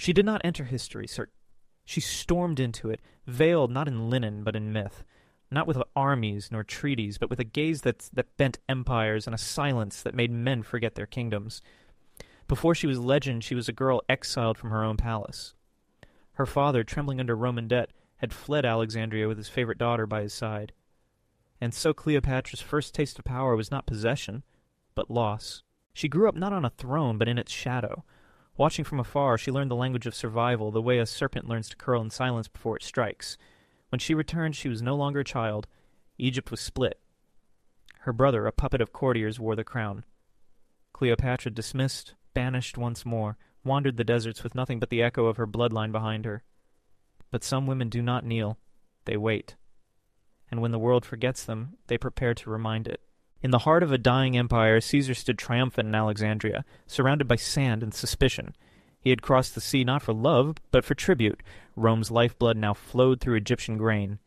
She did not enter history, sir. She stormed into it, veiled not in linen but in myth, not with armies nor treaties, but with a gaze that bent empires and a silence that made men forget their kingdoms. Before she was legend, she was a girl exiled from her own palace. Her father, trembling under Roman debt, had fled Alexandria with his favorite daughter by his side. And so Cleopatra's first taste of power was not possession, but loss. She grew up not on a throne, but in its shadow. Watching from afar, she learned the language of survival, the way a serpent learns to curl in silence before it strikes. When she returned, she was no longer a child. Egypt was split. Her brother, a puppet of courtiers, wore the crown. Cleopatra, dismissed, banished once more, wandered the deserts with nothing but the echo of her bloodline behind her. But some women do not kneel. They wait. And when the world forgets them, they prepare to remind it. In the heart of a dying empire, Caesar stood triumphant in Alexandria, surrounded by sand and suspicion. He had crossed the sea not for love, but for tribute. Rome's lifeblood now flowed through Egyptian grain.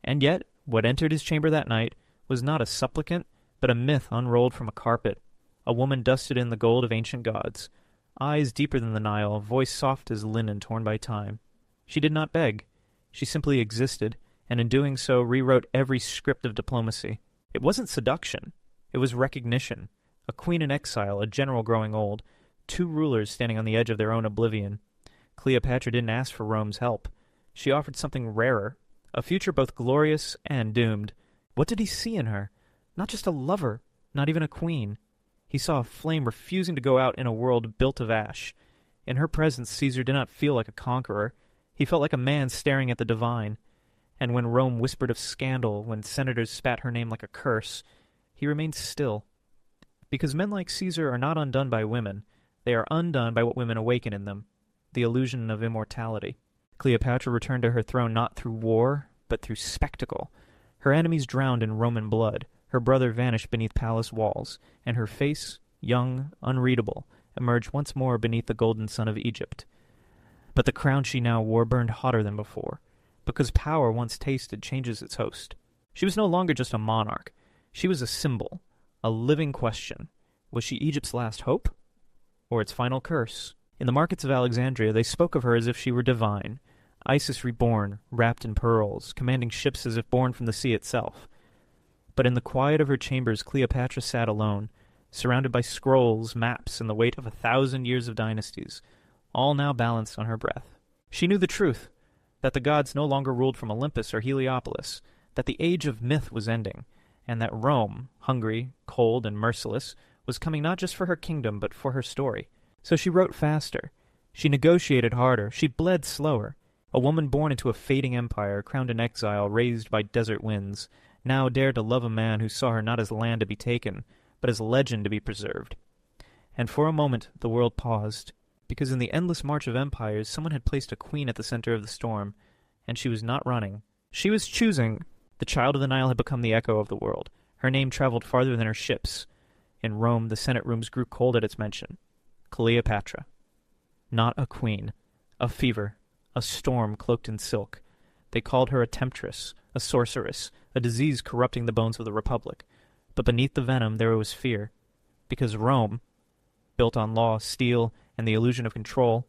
And yet, what entered his chamber that night was not a supplicant, but a myth unrolled from a carpet. A woman dusted in the gold of ancient gods. Eyes deeper than the Nile, voice soft as linen torn by time. She did not beg. She simply existed, and in doing so rewrote every script of diplomacy. It wasn't seduction. It was recognition. A queen in exile, a general growing old, two rulers standing on the edge of their own oblivion. Cleopatra didn't ask for Rome's help. She offered something rarer, a future both glorious and doomed. What did he see in her? Not just a lover, not even a queen. He saw a flame refusing to go out in a world built of ash. In her presence, Caesar did not feel like a conqueror. He felt like a man staring at the divine. And when Rome whispered of scandal, when senators spat her name like a curse, he remained still. Because men like Caesar are not undone by women. They are undone by what women awaken in them, the illusion of immortality. Cleopatra returned to her throne not through war, but through spectacle. Her enemies drowned in Roman blood. Her brother vanished beneath palace walls, and her face, young, unreadable, emerged once more beneath the golden sun of Egypt. But the crown she now wore burned hotter than before, because power once tasted changes its host. She was no longer just a monarch. She was a symbol, a living question. Was she Egypt's last hope, or its final curse? In the markets of Alexandria, they spoke of her as if she were divine, Isis reborn, wrapped in pearls, commanding ships as if born from the sea itself. But in the quiet of her chambers, Cleopatra sat alone, surrounded by scrolls, maps, and the weight of 1,000 years of dynasties, all now balanced on her breath. She knew the truth, that the gods no longer ruled from Olympus or Heliopolis, that the age of myth was ending, and that Rome, hungry, cold, and merciless, was coming not just for her kingdom, but for her story. So she wrote faster. She negotiated harder. She bled slower. A woman born into a fading empire, crowned in exile, raised by desert winds, now dared to love a man who saw her not as land to be taken, but as legend to be preserved. And for a moment the world paused, because in the endless march of empires someone had placed a queen at the center of the storm, and she was not running. She was choosing. The child of the Nile had become the echo of the world. Her name traveled farther than her ships. In Rome, the Senate rooms grew cold at its mention. Cleopatra. Not a queen. A fever. A storm cloaked in silk. They called her a temptress, a sorceress, a disease corrupting the bones of the Republic. But beneath the venom there was fear. Because Rome, built on law, steel, and the illusion of control,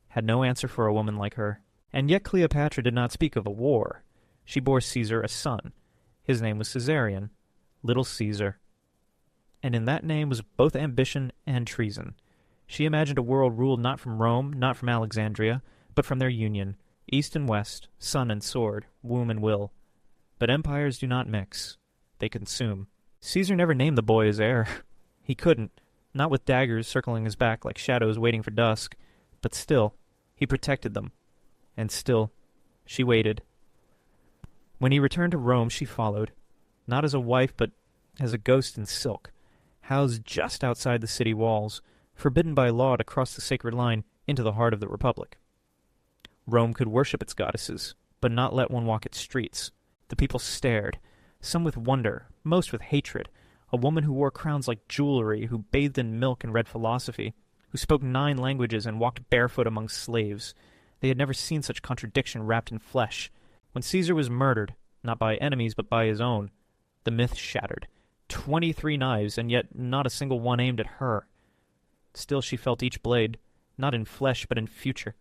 had no answer for a woman like her. And yet Cleopatra did not speak of a war. She bore Caesar a son. His name was Caesarion, Little Caesar. And in that name was both ambition and treason. She imagined a world ruled not from Rome, not from Alexandria, but from their union, east and west, sun and sword, womb and will. But empires do not mix. They consume. Caesar never named the boy his heir. He couldn't, not with daggers circling his back like shadows waiting for dusk. But still, he protected them. And still, she waited. When he returned to Rome, she followed, not as a wife, but as a ghost in silk, housed just outside the city walls, forbidden by law to cross the sacred line into the heart of the Republic. Rome could worship its goddesses, but not let one walk its streets. The people stared, some with wonder, most with hatred. A woman who wore crowns like jewelry, who bathed in milk and read philosophy, who spoke 9 languages and walked barefoot among slaves. They had never seen such contradiction wrapped in flesh. When Caesar was murdered, not by enemies but by his own, the myth shattered. 23 knives, and yet not a single one aimed at her. Still she felt each blade, not in flesh but in future.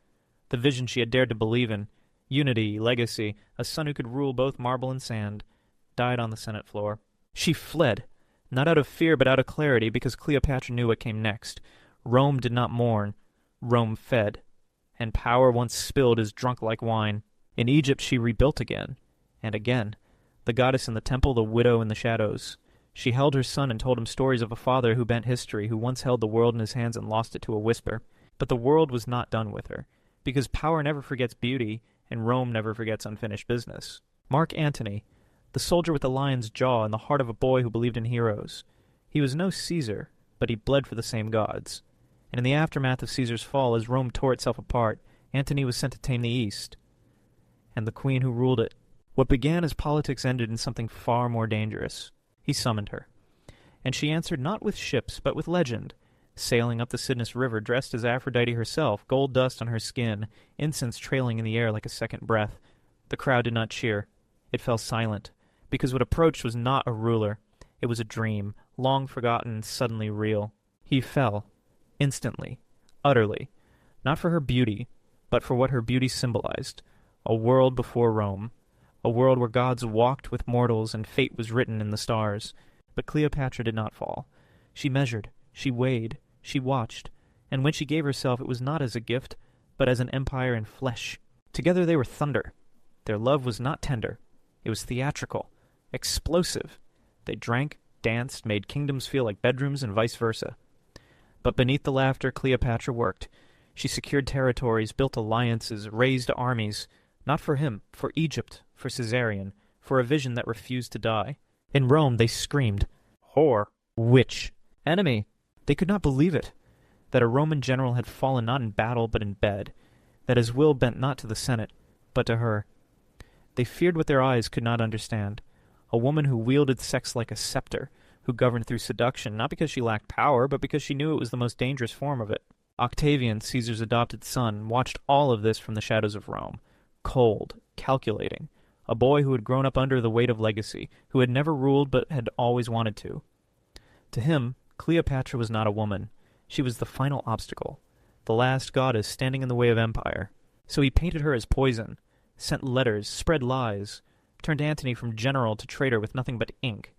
The vision she had dared to believe in, unity, legacy, a son who could rule both marble and sand, died on the Senate floor. She fled, not out of fear but out of clarity, because Cleopatra knew what came next. Rome did not mourn. Rome fed. And power once spilled is drunk like wine. In Egypt she rebuilt again, and again. The goddess in the temple, the widow in the shadows. She held her son and told him stories of a father who bent history, who once held the world in his hands and lost it to a whisper. But the world was not done with her, because power never forgets beauty, and Rome never forgets unfinished business. Mark Antony, the soldier with the lion's jaw and the heart of a boy who believed in heroes. He was no Caesar, but he bled for the same gods. And in the aftermath of Caesar's fall, as Rome tore itself apart, Antony was sent to tame the East, and the queen who ruled it. What began as politics ended in something far more dangerous. He summoned her, and she answered not with ships, but with legend, sailing up the Cydnus River dressed as Aphrodite herself, gold dust on her skin, incense trailing in the air like a second breath. The crowd did not cheer. It fell silent, because what approached was not a ruler. It was a dream, long forgotten and suddenly real. He fell, instantly, utterly, not for her beauty, but for what her beauty symbolized, a world before Rome, a world where gods walked with mortals and fate was written in the stars. But Cleopatra did not fall. She measured, she weighed, she watched, and when she gave herself it was not as a gift, but as an empire in flesh. Together they were thunder. Their love was not tender. It was theatrical, explosive. They drank, danced, made kingdoms feel like bedrooms and vice versa. But beneath the laughter, Cleopatra worked. She secured territories, built alliances, raised armies, not for him, for Egypt, for Caesarion, for a vision that refused to die. In Rome they screamed, whore, witch, enemy. They could not believe it, that a Roman general had fallen not in battle but in bed, that his will bent not to the Senate, but to her. They feared what their eyes could not understand, a woman who wielded sex like a scepter, who governed through seduction, not because she lacked power, but because she knew it was the most dangerous form of it. Octavian, Caesar's adopted son, watched all of this from the shadows of Rome, cold, calculating, a boy who had grown up under the weight of legacy, who had never ruled but had always wanted to. To him, Cleopatra was not a woman. She was the final obstacle, the last goddess standing in the way of empire. So he painted her as poison, sent letters, spread lies, turned Antony from general to traitor with nothing but ink.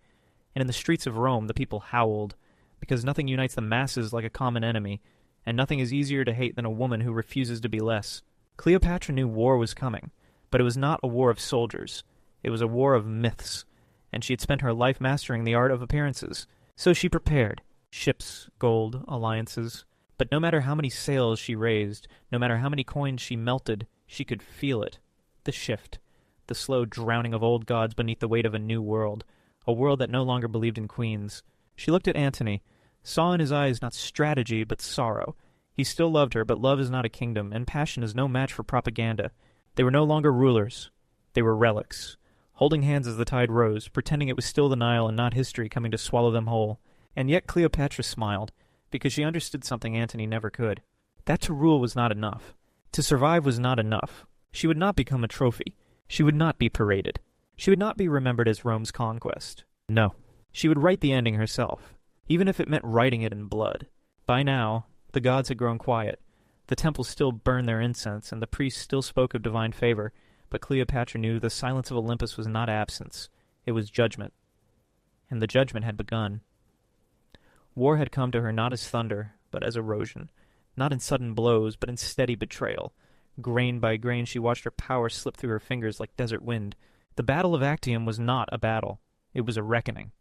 And in the streets of Rome the people howled, because nothing unites the masses like a common enemy, and nothing is easier to hate than a woman who refuses to be less. Cleopatra knew war was coming, but it was not a war of soldiers. It was a war of myths, and she had spent her life mastering the art of appearances. So she prepared. Ships, gold, alliances. But no matter how many sails she raised, no matter how many coins she melted, she could feel it. The shift. The slow drowning of old gods beneath the weight of a new world. A world that no longer believed in queens. She looked at Antony, saw in his eyes not strategy but sorrow. He still loved her, but love is not a kingdom, and passion is no match for propaganda. They were no longer rulers. They were relics, holding hands as the tide rose, pretending it was still the Nile and not history coming to swallow them whole. And yet Cleopatra smiled, because she understood something Antony never could. That to rule was not enough. To survive was not enough. She would not become a trophy. She would not be paraded. She would not be remembered as Rome's conquest. No. She would write the ending herself, even if it meant writing it in blood. By now, the gods had grown quiet. The temples still burned their incense, and the priests still spoke of divine favor, but Cleopatra knew the silence of Olympus was not absence. It was judgment. And the judgment had begun. War had come to her not as thunder, but as erosion. Not in sudden blows, but in steady betrayal. Grain by grain she watched her power slip through her fingers like desert wind. The Battle of Actium was not a battle. It was a reckoning.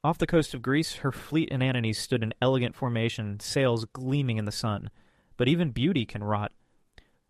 Off the coast of Greece, her fleet and Antony stood in elegant formation, sails gleaming in the sun. But even beauty can rot.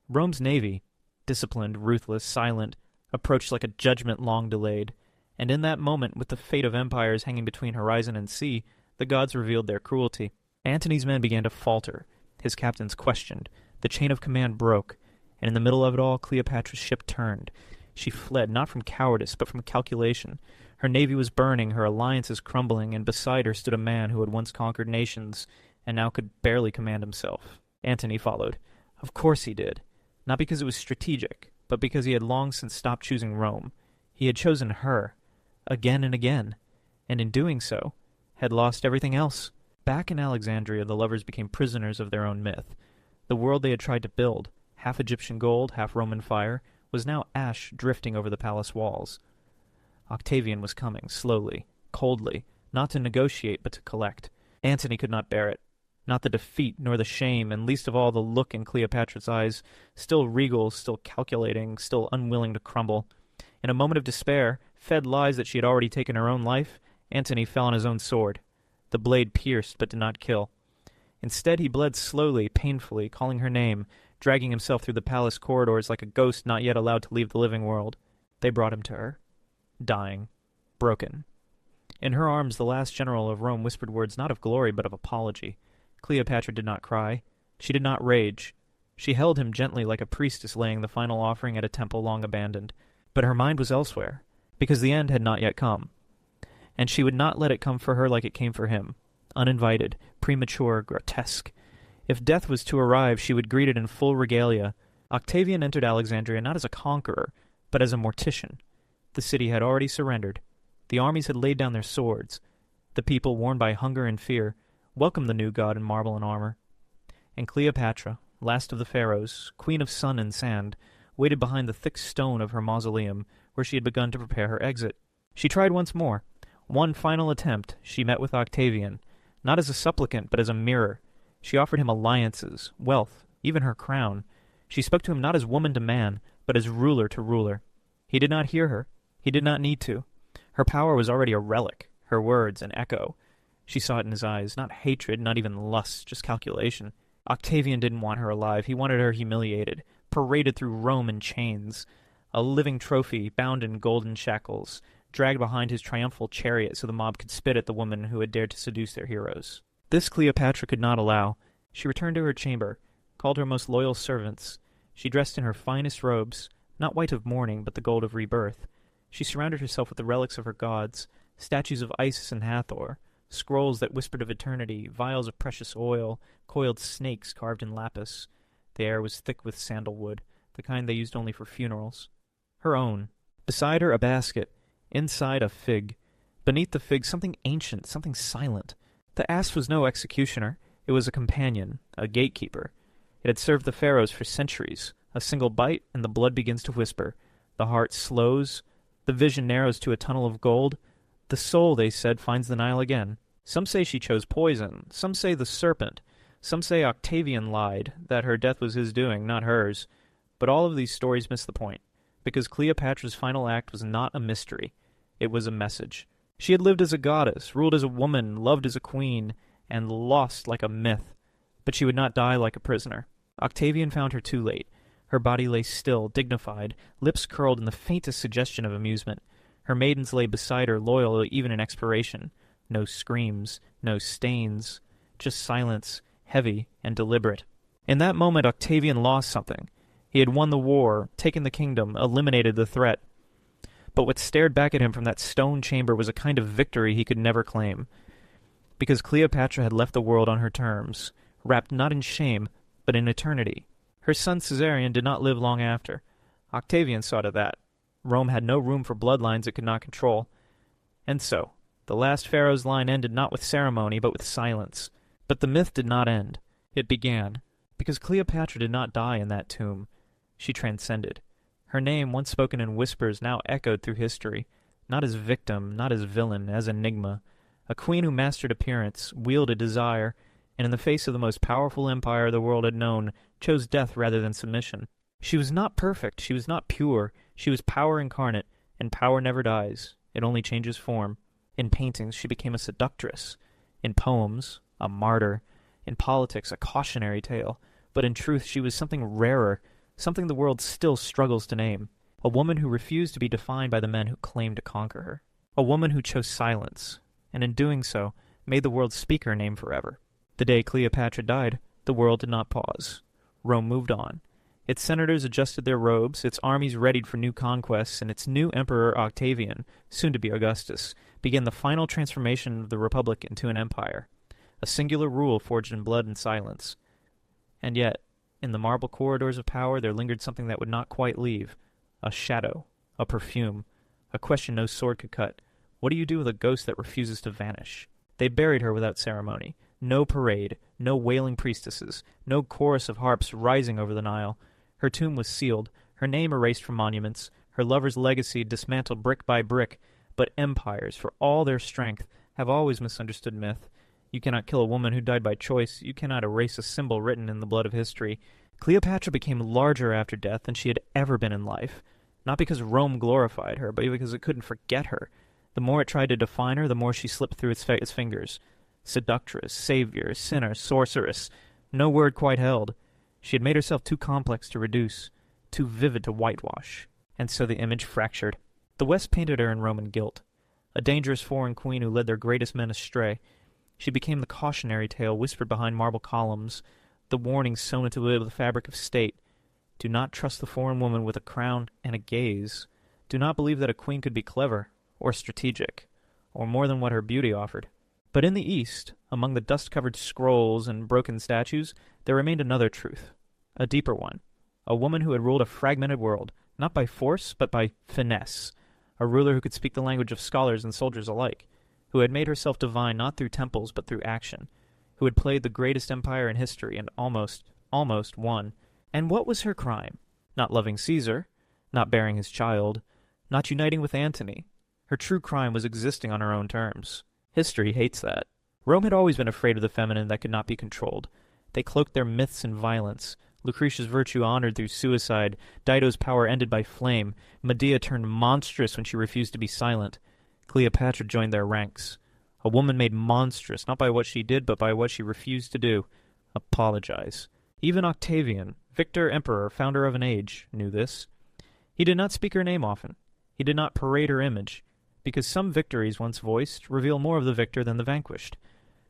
Rome's navy, disciplined, ruthless, silent, approached like a judgment long delayed. And in that moment, with the fate of empires hanging between horizon and sea, the gods revealed their cruelty. Antony's men began to falter. His captains questioned. The chain of command broke. And in the middle of it all, Cleopatra's ship turned. She fled, not from cowardice, but from calculation. Her navy was burning, her alliances crumbling, and beside her stood a man who had once conquered nations, and now could barely command himself. Antony followed. Of course he did. Not because it was strategic, but because he had long since stopped choosing Rome. He had chosen her, again and again, and in doing so, had lost everything else. Back in Alexandria, the lovers became prisoners of their own myth. The world they had tried to build, half Egyptian gold, half Roman fire, was now ash drifting over the palace walls. Octavian was coming, slowly, coldly, not to negotiate but to collect. Antony could not bear it. Not the defeat, nor the shame, and least of all the look in Cleopatra's eyes, still regal, still calculating, still unwilling to crumble. In a moment of despair, fed lies that she had already taken her own life, Antony fell on his own sword. The blade pierced but did not kill. Instead he bled slowly, painfully, calling her name, dragging himself through the palace corridors like a ghost not yet allowed to leave the living world. They brought him to her. Dying. Broken. In her arms the last general of Rome whispered words not of glory but of apology. Cleopatra did not cry. She did not rage. She held him gently like a priestess laying the final offering at a temple long abandoned. But her mind was elsewhere, because the end had not yet come. And she would not let it come for her like it came for him. Uninvited, premature, grotesque. If death was to arrive, she would greet it in full regalia. Octavian entered Alexandria not as a conqueror, but as a mortician. The city had already surrendered. The armies had laid down their swords. The people, worn by hunger and fear, welcomed the new god in marble and armor. And Cleopatra, last of the pharaohs, queen of sun and sand, waited behind the thick stone of her mausoleum, where she had begun to prepare her exit. She tried once more. One final attempt, she met with Octavian, not as a supplicant, but as a mirror. She offered him alliances, wealth, even her crown. She spoke to him not as woman to man, but as ruler to ruler. He did not hear her. He did not need to. Her power was already a relic, her words an echo. She saw it in his eyes, not hatred, not even lust, just calculation. Octavian didn't want her alive. He wanted her humiliated, paraded through Rome in chains, a living trophy bound in golden shackles, dragged behind his triumphal chariot so the mob could spit at the woman who had dared to seduce their heroes. This Cleopatra could not allow. She returned to her chamber, called her most loyal servants. She dressed in her finest robes, not white of mourning, but the gold of rebirth. She surrounded herself with the relics of her gods, statues of Isis and Hathor, scrolls that whispered of eternity, vials of precious oil, coiled snakes carved in lapis. The air was thick with sandalwood, the kind they used only for funerals. Her own. Beside her a basket, inside a fig. Beneath the fig something ancient, something silent. The ass was no executioner. It was a companion, a gatekeeper. It had served the pharaohs for centuries. A single bite, and the blood begins to whisper. The heart slows. The vision narrows to a tunnel of gold. The soul, they said, finds the Nile again. Some say she chose poison. Some say the serpent. Some say Octavian lied, that her death was his doing, not hers. But all of these stories miss the point, because Cleopatra's final act was not a mystery. It was a message. She had lived as a goddess, ruled as a woman, loved as a queen, and lost like a myth. But she would not die like a prisoner. Octavian found her too late. Her body lay still, dignified, lips curled in the faintest suggestion of amusement. Her maidens lay beside her, loyal even in expiration. No screams, no stains, just silence, heavy and deliberate. In that moment Octavian lost something. He had won the war, taken the kingdom, eliminated the threat. But what stared back at him from that stone chamber was a kind of victory he could never claim. Because Cleopatra had left the world on her terms, wrapped not in shame, but in eternity. Her son Caesarion did not live long after. Octavian saw to that. Rome had no room for bloodlines it could not control. And so, the last pharaoh's line ended not with ceremony, but with silence. But the myth did not end. It began. Because Cleopatra did not die in that tomb. She transcended. Her name, once spoken in whispers, now echoed through history. Not as victim, not as villain, as enigma. A queen who mastered appearance, wielded desire, and in the face of the most powerful empire the world had known, chose death rather than submission. She was not perfect, she was not pure, she was power incarnate, and power never dies, it only changes form. In paintings she became a seductress, in poems a martyr, in politics a cautionary tale, but in truth she was something rarer, something the world still struggles to name, a woman who refused to be defined by the men who claimed to conquer her, a woman who chose silence, and in doing so made the world speak her name forever. The day Cleopatra died, the world did not pause. Rome moved on. Its senators adjusted their robes, its armies readied for new conquests, and its new emperor Octavian, soon to be Augustus, began the final transformation of the republic into an empire, a singular rule forged in blood and silence. And yet, in the marble corridors of power there lingered something that would not quite leave, a shadow, a perfume, a question no sword could cut. What do you do with a ghost that refuses to vanish? They buried her without ceremony. No parade, no wailing priestesses, no chorus of harps rising over the Nile. Her tomb was sealed, her name erased from monuments, her lover's legacy dismantled brick by brick. But empires, for all their strength, have always misunderstood myth. You cannot kill a woman who died by choice. You cannot erase a symbol written in the blood of history. Cleopatra became larger after death than she had ever been in life. Not because Rome glorified her, but because it couldn't forget her. The more it tried to define her, the more she slipped through its fingers. Seductress, savior, sinner, sorceress. No word quite held. She had made herself too complex to reduce, too vivid to whitewash. And so the image fractured. The West painted her in Roman guilt, a dangerous foreign queen who led their greatest men astray. She became the cautionary tale whispered behind marble columns, the warning sewn into the fabric of state. Do not trust the foreign woman with a crown and a gaze. Do not believe that a queen could be clever, or strategic, or more than what her beauty offered. But in the East, among the dust-covered scrolls and broken statues, there remained another truth, a deeper one. A woman who had ruled a fragmented world, not by force, but by finesse. A ruler who could speak the language of scholars and soldiers alike, who had made herself divine not through temples but through action, who had played the greatest empire in history and almost won. And what was her crime? Not loving Caesar, not bearing his child, not uniting with Antony. Her true crime was existing on her own terms. History hates that. Rome had always been afraid of the feminine that could not be controlled. They cloaked their myths in violence. Lucretia's virtue honored through suicide, Dido's power ended by flame, Medea turned monstrous when she refused to be silent. Cleopatra joined their ranks. A woman made monstrous, not by what she did, but by what she refused to do. Apologize. Even Octavian, victor emperor, founder of an age, knew this. He did not speak her name often. He did not parade her image, because some victories once voiced reveal more of the victor than the vanquished.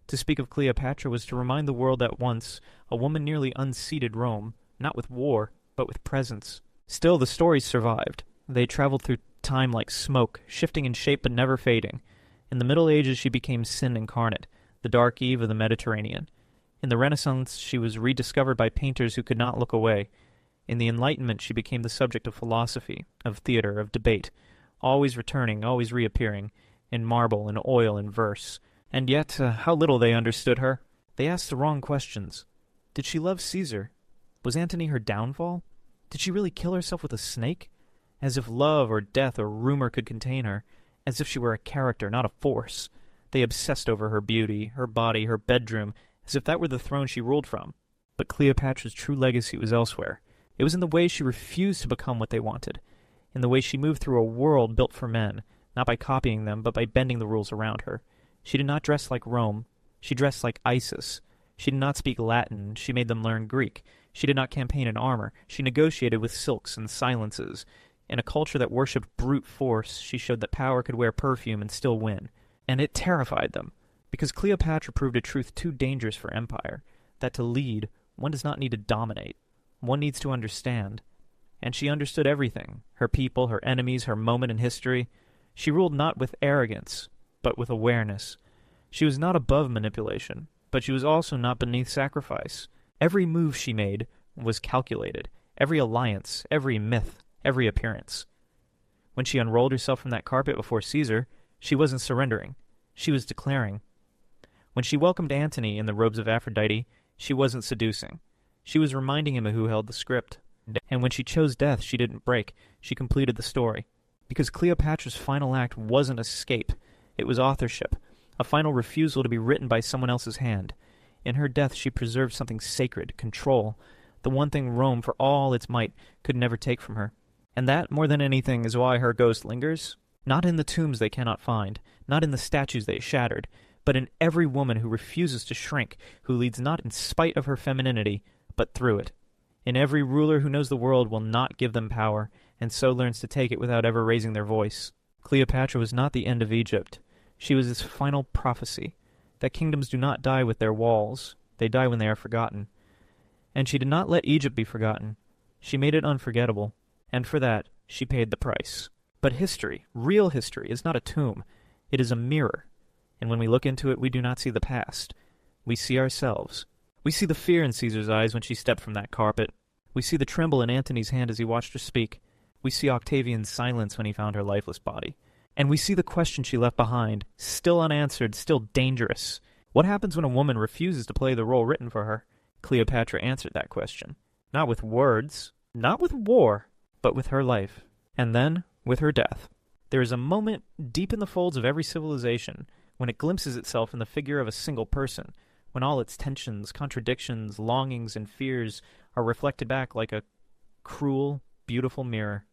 To speak of Cleopatra was to remind the world that once a woman nearly unseated Rome, not with war, but with presence. Still, the stories survived. They traveled through time like smoke, shifting in shape but never fading. In the Middle Ages she became sin incarnate, the dark eve of the Mediterranean. In the Renaissance she was rediscovered by painters who could not look away. In the Enlightenment she became the subject of philosophy, of theater, of debate, always returning, always reappearing, in marble, in oil, in verse. And yet, how little they understood her. They asked the wrong questions. Did she love Caesar? Was Antony her downfall? Did she really kill herself with a snake? As if love or death or rumor could contain her. As if she were a character, not a force. They obsessed over her beauty, her body, her bedroom, as if that were the throne she ruled from. But Cleopatra's true legacy was elsewhere. It was in the way she refused to become what they wanted. In the way she moved through a world built for men, not by copying them, but by bending the rules around her. She did not dress like Rome. She dressed like Isis. She did not speak Latin. She made them learn Greek. She did not campaign in armor. She negotiated with silks and silences. In a culture that worshipped brute force, she showed that power could wear perfume and still win. And it terrified them, because Cleopatra proved a truth too dangerous for empire, that to lead, one does not need to dominate. One needs to understand. And she understood everything, her people, her enemies, her moment in history. She ruled not with arrogance, but with awareness. She was not above manipulation, but she was also not beneath sacrifice. Every move she made was calculated, every alliance, every myth, every appearance. When she unrolled herself from that carpet before Caesar, she wasn't surrendering. She was declaring. When she welcomed Antony in the robes of Aphrodite, she wasn't seducing. She was reminding him of who held the script. And when she chose death, she didn't break. She completed the story. Because Cleopatra's final act wasn't escape. It was authorship, a final refusal to be written by someone else's hand. In her death she preserved something sacred, control, the one thing Rome, for all its might, could never take from her. And that, more than anything, is why her ghost lingers. Not in the tombs they cannot find, not in the statues they shattered, but in every woman who refuses to shrink, who leads not in spite of her femininity, but through it. In every ruler who knows the world will not give them power, and so learns to take it without ever raising their voice. Cleopatra was not the end of Egypt. She was its final prophecy, that kingdoms do not die with their walls, they die when they are forgotten. And she did not let Egypt be forgotten. She made it unforgettable, and for that she paid the price. But history, real history, is not a tomb. It is a mirror, and when we look into it we do not see the past. We see ourselves. We see the fear in Caesar's eyes when she stepped from that carpet. We see the tremble in Antony's hand as he watched her speak. We see Octavian's silence when he found her lifeless body. And we see the question she left behind, still unanswered, still dangerous. What happens when a woman refuses to play the role written for her? Cleopatra answered that question. Not with words, not with war, but with her life, and then with her death. There is a moment deep in the folds of every civilization when it glimpses itself in the figure of a single person, when all its tensions, contradictions, longings, and fears are reflected back like a cruel, beautiful mirror.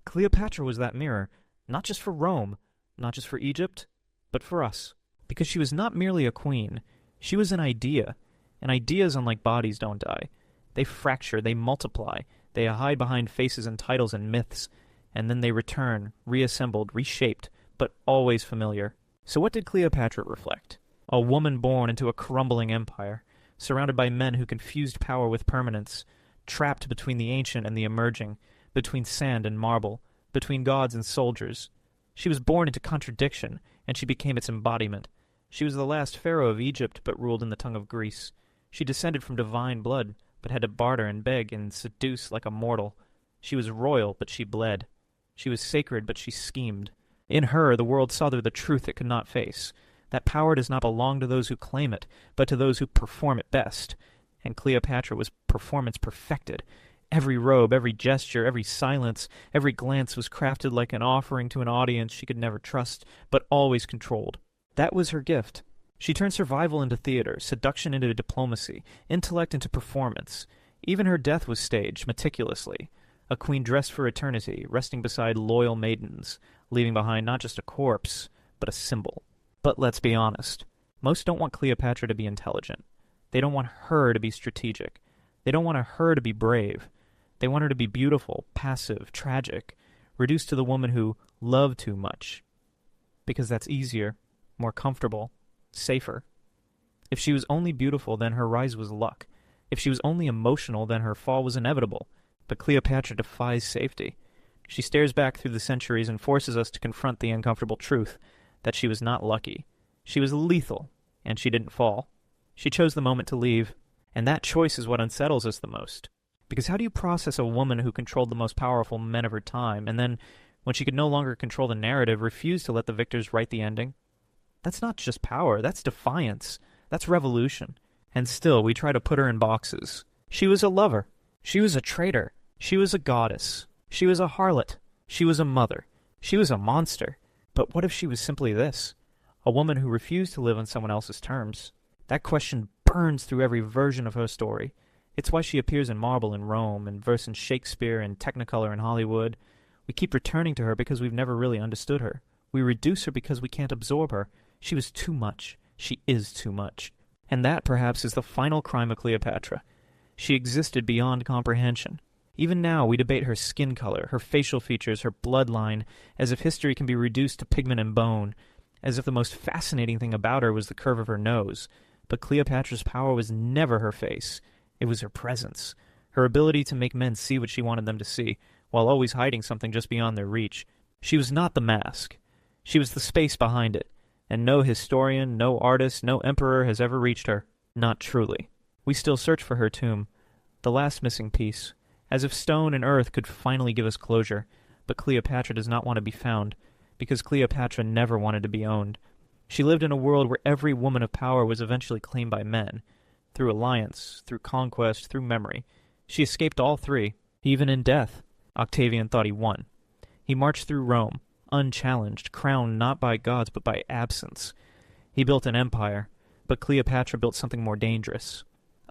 Cleopatra was that mirror, not just for Rome, not just for Egypt, but for us. Because she was not merely a queen, she was an idea, and ideas, unlike bodies, don't die. They fracture, they multiply, they hide behind faces and titles and myths, and then they return, reassembled, reshaped, but always familiar. So what did Cleopatra reflect? A woman born into a crumbling empire, surrounded by men who confused power with permanence, trapped between the ancient and the emerging, between sand and marble, between gods and soldiers. She was born into contradiction, and she became its embodiment. She was the last pharaoh of Egypt, but ruled in the tongue of Greece. She descended from divine blood, but had to barter and beg and seduce like a mortal. She was royal, but she bled. She was sacred, but she schemed. In her, the world saw through the truth it could not face. That power does not belong to those who claim it, but to those who perform it best. And Cleopatra was performance perfected. Every robe, every gesture, every silence, every glance was crafted like an offering to an audience she could never trust, but always controlled. That was her gift. She turned survival into theater, seduction into diplomacy, intellect into performance. Even her death was staged meticulously. A queen dressed for eternity, resting beside loyal maidens, leaving behind not just a corpse, but a symbol. But let's be honest. Most don't want Cleopatra to be intelligent. They don't want her to be strategic. They don't want her to be brave. They want her to be beautiful, passive, tragic, reduced to the woman who loved too much. Because that's easier, more comfortable, safer. If she was only beautiful, then her rise was luck. If she was only emotional, then her fall was inevitable. But Cleopatra defies safety. She stares back through the centuries and forces us to confront the uncomfortable truth that she was not lucky. She was lethal, and she didn't fall. She chose the moment to leave, and that choice is what unsettles us the most. Because how do you process a woman who controlled the most powerful men of her time, and then, when she could no longer control the narrative, refuse to let the victors write the ending? That's not just power, that's defiance. That's revolution. And still, we try to put her in boxes. She was a lover. She was a traitor. She was a goddess. She was a harlot. She was a mother. She was a monster. But what if she was simply this? A woman who refused to live on someone else's terms? That question burns through every version of her story. It's why she appears in marble in Rome, in verse in Shakespeare, in Technicolor in Hollywood. We keep returning to her because we've never really understood her. We reduce her because we can't absorb her. She was too much. She is too much. And that, perhaps, is the final crime of Cleopatra. She existed beyond comprehension. Even now, we debate her skin color, her facial features, her bloodline, as if history can be reduced to pigment and bone, as if the most fascinating thing about her was the curve of her nose. But Cleopatra's power was never her face. It was her presence, her ability to make men see what she wanted them to see, while always hiding something just beyond their reach. She was not the mask. She was the space behind it, and no historian, no artist, no emperor has ever reached her. Not truly. We still search for her tomb, the last missing piece, as if stone and earth could finally give us closure. But Cleopatra does not want to be found, because Cleopatra never wanted to be owned. She lived in a world where every woman of power was eventually claimed by men, through alliance, through conquest, through memory. She escaped all three, even in death. Octavian thought he won. He marched through Rome, unchallenged, crowned not by gods but by absence. He built an empire, but Cleopatra built something more dangerous.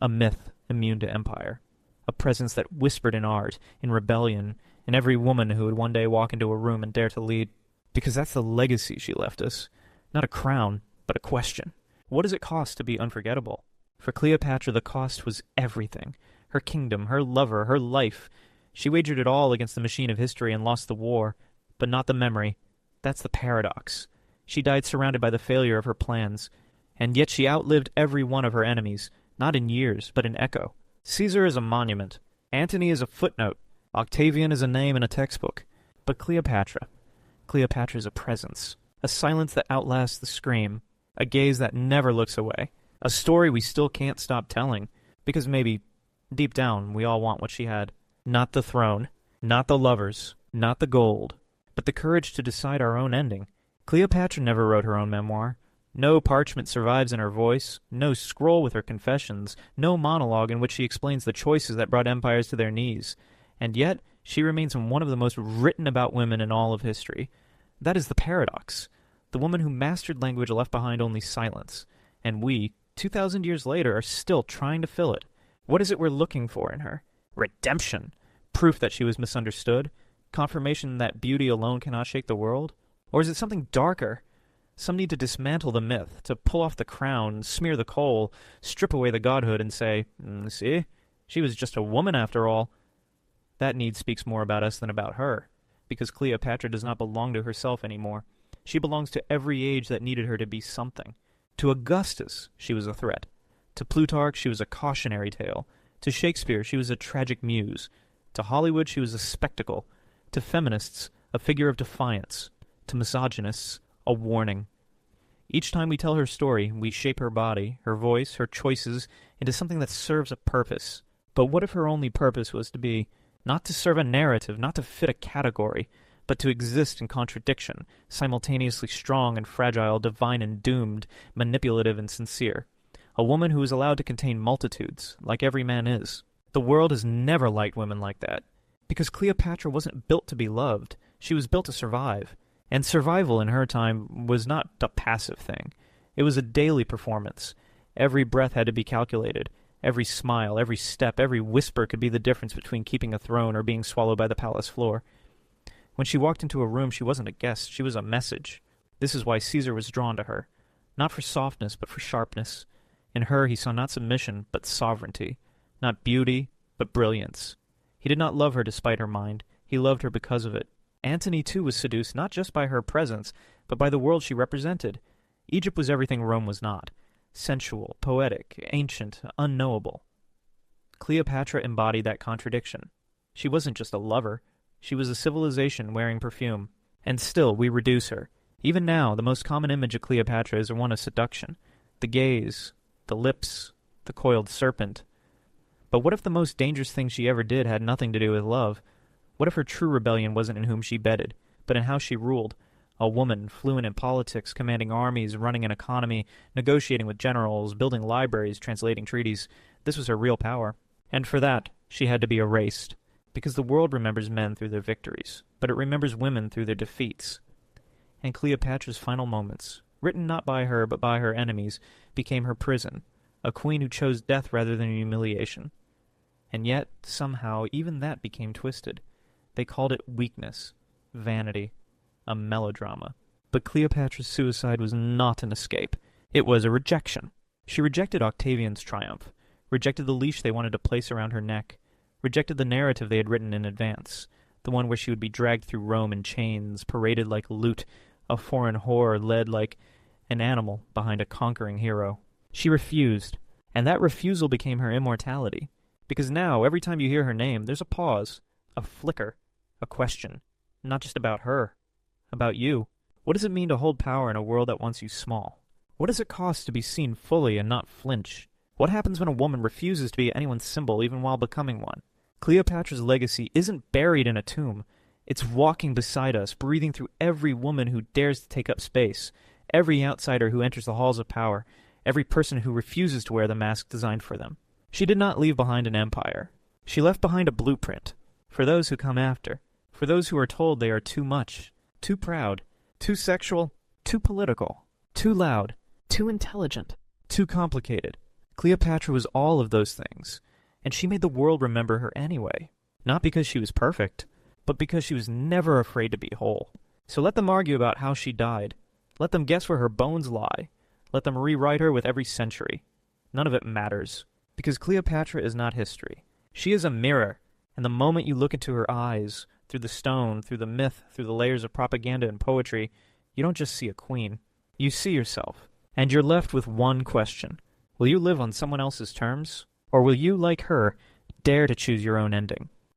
A myth immune to empire. A presence that whispered in art, in rebellion, in every woman who would one day walk into a room and dare to lead. Because that's the legacy she left us. Not a crown, but a question. What does it cost to be unforgettable? For Cleopatra, the cost was everything. Her kingdom, her lover, her life. She wagered it all against the machine of history and lost the war, but not the memory. That's the paradox. She died surrounded by the failure of her plans, and yet she outlived every one of her enemies, not in years, but in echo. Caesar is a monument. Antony is a footnote. Octavian is a name in a textbook. But Cleopatra is a presence. A silence that outlasts the scream. A gaze that never looks away. A story we still can't stop telling, because maybe, deep down, we all want what she had. Not the throne, not the lovers, not the gold, but the courage to decide our own ending. Cleopatra never wrote her own memoir. No parchment survives in her voice, no scroll with her confessions, no monologue in which she explains the choices that brought empires to their knees. And yet, she remains one of the most written about women in all of history. That is the paradox. The woman who mastered language left behind only silence. And we, 2,000 years later, are still trying to fill it. What is it we're looking for in her? Redemption. Proof that she was misunderstood? Confirmation that beauty alone cannot shake the world? Or is it something darker? Some need to dismantle the myth, to pull off the crown, smear the coal, strip away the godhood, and say, see, she was just a woman after all. That need speaks more about us than about her, because Cleopatra does not belong to herself anymore. She belongs to every age that needed her to be something. To Augustus, she was a threat. To Plutarch, she was a cautionary tale. To Shakespeare, she was a tragic muse. To Hollywood, she was a spectacle. To feminists, a figure of defiance. To misogynists, a warning. Each time we tell her story, we shape her body, her voice, her choices into something that serves a purpose. But what if her only purpose was to be, not to serve a narrative, not to fit a category, but to exist in contradiction, simultaneously strong and fragile, divine and doomed, manipulative and sincere? A woman who is allowed to contain multitudes, like every man is. The world has never liked women like that. Because Cleopatra wasn't built to be loved. She was built to survive. And survival in her time was not a passive thing. It was a daily performance. Every breath had to be calculated. Every smile, every step, every whisper could be the difference between keeping a throne or being swallowed by the palace floor. When she walked into a room, she wasn't a guest. She was a message. This is why Caesar was drawn to her. Not for softness, but for sharpness. In her he saw not submission, but sovereignty. Not beauty, but brilliance. He did not love her despite her mind. He loved her because of it. Antony, too, was seduced not just by her presence, but by the world she represented. Egypt was everything Rome was not. Sensual, poetic, ancient, unknowable. Cleopatra embodied that contradiction. She wasn't just a lover. She was a civilization wearing perfume. And still, we reduce her. Even now, the most common image of Cleopatra is one of seduction. The gaze, the lips, the coiled serpent. But what if the most dangerous thing she ever did had nothing to do with love? What if her true rebellion wasn't in whom she bedded, but in how she ruled? A woman, fluent in politics, commanding armies, running an economy, negotiating with generals, building libraries, translating treaties. This was her real power. And for that, she had to be erased. Because the world remembers men through their victories, but it remembers women through their defeats. And Cleopatra's final moments, written not by her but by her enemies, became her prison, a queen who chose death rather than humiliation. And yet, somehow, even that became twisted. They called it weakness, vanity, a melodrama. But Cleopatra's suicide was not an escape. It was a rejection. She rejected Octavian's triumph, rejected the leash they wanted to place around her neck, rejected the narrative they had written in advance, the one where she would be dragged through Rome in chains, paraded like loot, a foreign whore led like an animal behind a conquering hero. She refused, and that refusal became her immortality. Because now, every time you hear her name, there's a pause, a flicker, a question. Not just about her. About you. What does it mean to hold power in a world that wants you small? What does it cost to be seen fully and not flinch? What happens when a woman refuses to be anyone's symbol even while becoming one? Cleopatra's legacy isn't buried in a tomb. It's walking beside us, breathing through every woman who dares to take up space, every outsider who enters the halls of power, every person who refuses to wear the mask designed for them. She did not leave behind an empire. She left behind a blueprint for those who come after, for those who are told they are too much, too proud, too sexual, too political, too loud, too intelligent, too complicated. Cleopatra was all of those things, and she made the world remember her anyway. Not because she was perfect, but because she was never afraid to be whole. So let them argue about how she died. Let them guess where her bones lie. Let them rewrite her with every century. None of it matters, because Cleopatra is not history. She is a mirror, and the moment you look into her eyes, through the stone, through the myth, through the layers of propaganda and poetry, you don't just see a queen. You see yourself, and you're left with one question. Will you live on someone else's terms? Or will you, like her, dare to choose your own ending?